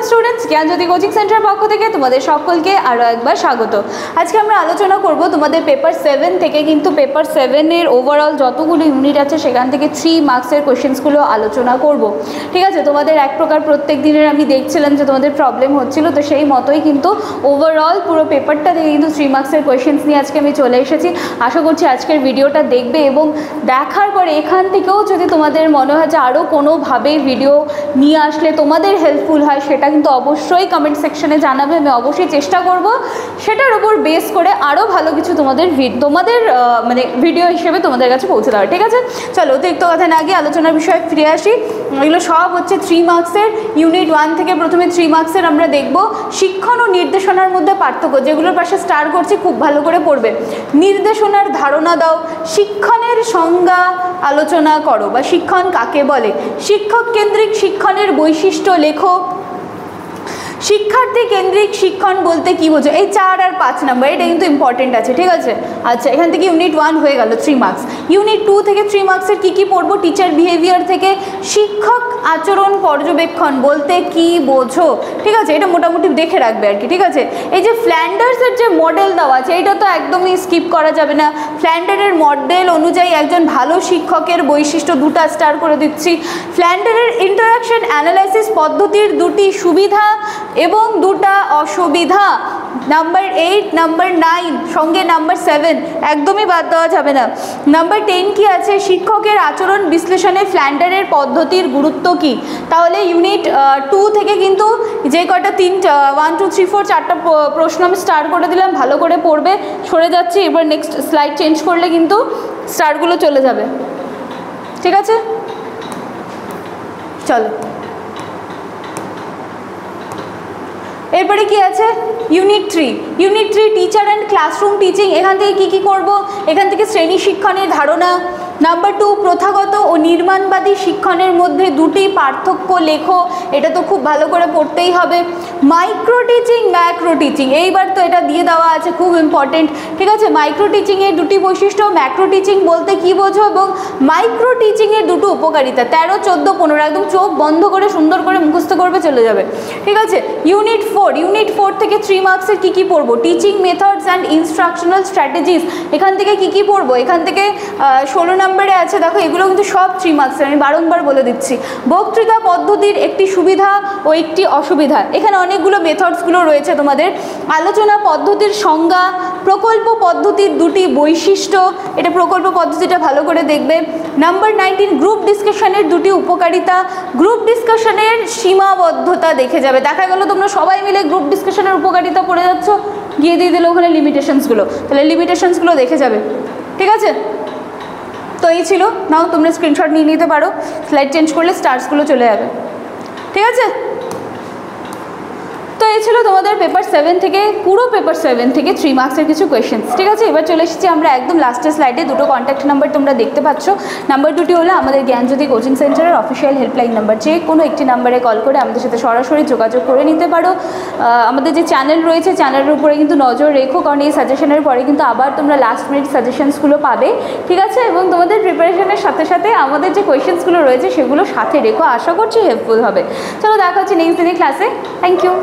Students, জ্ঞানজ্যোতি coaching সেন্টারের পক্ষ থেকে তোমাদের সকলকে আরও একবার স্বাগত। আজকে আমরা আলোচনা করব তোমাদের পেপার 7 থেকে, কিন্তু পেপার 7-এর ওভারঅল যতগুলো ইউনিট আছে সেখান থেকে 3 মার্কসের কোয়েশ্চেন্সগুলো আলোচনা করব। ঠিক আছে, তোমাদের এক প্রকার প্রত্যেক দিনের আমি দেখছিলাম যে তোমাদের প্রবলেম হচ্ছিল, তো সেই মতোই কিন্তু ওভারঅল পুরো পেপারটা থেকে কিন্তু 3 মার্কসের কোয়েশ্চেন্স নিয়ে আজকে আমি চলে এসেছি। আশা করছি আজকের ভিডিওটা দেখবে এবং দেখার পরে এখান থেকেও যদি তোমাদের মনে হয় যে আরও কোনোভাবে ভিডিও নিয়ে আসলে তোমাদের হেল্পফুল হয়, সেটা কিন্তু অবশ্যই কমেন্ট সেকশনে জানাবে। আমি অবশ্যই চেষ্টা করব সেটার উপর বেস করে আরও ভালো কিছু তোমাদের মানে ভিডিও হিসেবে তোমাদের কাছে পৌঁছে দেওয়া। ঠিক আছে, চলো অতিরিক্ত কথা না গিয়ে আলোচনার বিষয়ে ফিরে আসি। এগুলো সব হচ্ছে 3 মার্কসের। ইউনিট 1 থেকে প্রথমে 3 মার্কসের আমরা দেখব শিক্ষণ ও নির্দেশনার মধ্যে পার্থক্য। যেগুলোর পাশে স্টার করছি খুব ভালো করে পড়বে। নির্দেশনার ধারণা দাও, শিক্ষণের সংজ্ঞা আলোচনা করো বা শিক্ষণ কাকে বলে, শিক্ষক কেন্দ্রিক শিক্ষণের বৈশিষ্ট্য লেখো, শিক্ষার্থী কেন্দ্রিক শিক্ষণ বলতে কী বোঝো। এই 4 আর 5 নাম্বার এটা কিন্তু ইম্পর্টেন্ট আছে। ঠিক আছে, আচ্ছা এখান থেকে ইউনিট 1 হয়ে গেল 3 মার্কস। ইউনিট 2 থেকে 3 মার্কসের কী কী পড়বো, টিচার বিহেভিয়ার থেকে শিক্ষক আচরণ পর্যবেক্ষণ বলতে কী বোঝো। ঠিক আছে, এটা মোটামুটি দেখে রাখবে আর কি। ঠিক আছে, এই যে ফ্ল্যান্ডার্সের যে মডেল দেওয়া আছে এটা তো একদমই স্কিপ করা যাবে না। ফ্ল্যান্ডারের মডেল অনুযায়ী একজন ভালো শিক্ষকের বৈশিষ্ট্য 2টা স্টার করে দিচ্ছি। ফ্ল্যান্ডারের ইন্টারাকশন অ্যানালাইসিস পদ্ধতির 2টি সুবিধা এবং 2টা অসুবিধা। নাম্বার 8, নাম্বার 9 সঙ্গে নাম্বার 7 একদমই বাদ দেওয়া যাবে না। নাম্বার 10 কি আছে, শিক্ষকের আচরণ বিশ্লেষণে ফ্ল্যান্ডারের পদ্ধতির গুরুত্ব কি। তাহলে ইউনিট 2 থেকে কিন্তু যে কটা 1 2 3 4 4টা প্রশ্ন আমি স্টার করে দিলাম, ভালো করে পড়বে। সরে যাচ্ছি, এবার নেক্সট স্লাইড চেঞ্জ করলে কিন্তু স্টারগুলো চলে যাবে। ঠিক আছে, চলো এরপরে কি আছে, unit 3। Unit 3 teacher and classroom teaching. এখান থেকে কি কি করব, এখান থেকে শ্রেণী শিক্ষণের ধারণা। নাম্বার 2 প্রথাগত ও নির্মাণবাদী শিক্ষণের মধ্যে 2টি পার্থক্য লেখো। এটা তো খুব ভালো করে পড়তেই হবে। মাইক্রো টিচিং, ম্যাক্রো টিচিং, এইবার তো এটা দিয়ে দেওয়া আছে, খুব ইম্পর্টেন্ট। ঠিক আছে, মাইক্রো টিচিংয়ের 2টি বৈশিষ্ট্য, ম্যাক্রো টিচিং বলতে কী বোঝো এবং মাইক্রো টিচিংয়ের 2টো উপকারিতা। 13, 14, 15 একদম চোখ বন্ধ করে সুন্দর করে মুখস্থ করবে, চলে যাবে। ঠিক আছে, ইউনিট 4 থেকে 3 মার্কসের কী কী পড়বো, teaching methods and instructional strategies. এখান থেকে কী কী পড়বো, এখান থেকে 16 নম্বরে আছে, দেখো এগুলো কিন্তু সব 3 মার্কসের, আমি বারংবার বলে দিচ্ছি। বক্তৃতা পদ্ধতির একটি সুবিধা ও একটি অসুবিধা। এখানে অনেকগুলো মেথডসগুলো রয়েছে তোমাদের। আলোচনা পদ্ধতির সংজ্ঞা, প্রকল্প পদ্ধতির 2টি বৈশিষ্ট্য, এটা প্রকল্প পদ্ধতিটা ভালো করে দেখবে। নাম্বার 19 গ্রুপ ডিসকাশনের 2টি উপকারিতা। গ্রুপ ডিসকাশনের সীমাবদ্ধতা দেখে যাবে। দেখা গেল তোমরা সবাই মিলে গ্রুপ ডিসকাশনের উপকারিতা পড়ে যাচ্ছ, গিয়ে দিয়ে দিল ওখানে লিমিটেশনসগুলো, তাহলে লিমিটেশনসগুলো দেখে যাবে। ঠিক আছে, তো এই ছিল। নাও তোমরা স্ক্রিনশট নিয়ে নিতে পারো, স্লাইড চেঞ্জ করলে স্টার্সগুলো চলে যাবে। ঠিক আছে, তো এই ছিল তোমাদের পেপার 7 থেকে, পুরো পেপার 7 থেকে 3 মার্কসের কিছু কোয়েশ্চেন্স। ঠিক আছে, এবার চলে এসেছি আমরা একদম লাস্টের স্লাইডে। 2টো কন্ট্যাক্ট নাম্বার তোমরা দেখতে পাচ্ছ। নাম্বার 2টি হলো আমাদের জ্ঞানজ্যোতি কোচিং সেন্টারের অফিসিয়াল হেল্পলাইন নাম্বার। যে কোনো একটি নাম্বারে কল করে আমাদের সাথে সরাসরি যোগাযোগ করে নিতে পারো। আমাদের যে চ্যানেল রয়েছে চ্যানেলের উপরে কিন্তু নজর রেখো, কারণ এই সাজেশনের পরে কিন্তু আবার তোমরা লাস্ট মিনিট সাজেশনসগুলো পাবে। ঠিক আছে, এবং তোমাদের প্রিপারেশনের সাথে সাথে আমাদের যে কোয়েশ্চেন্সগুলো রয়েছে সেগুলো সাথে রেখো, আশা করছি হেল্পফুল হবে। চলো দেখা হচ্ছে নেক্সট দিনের ক্লাসে। Thank you.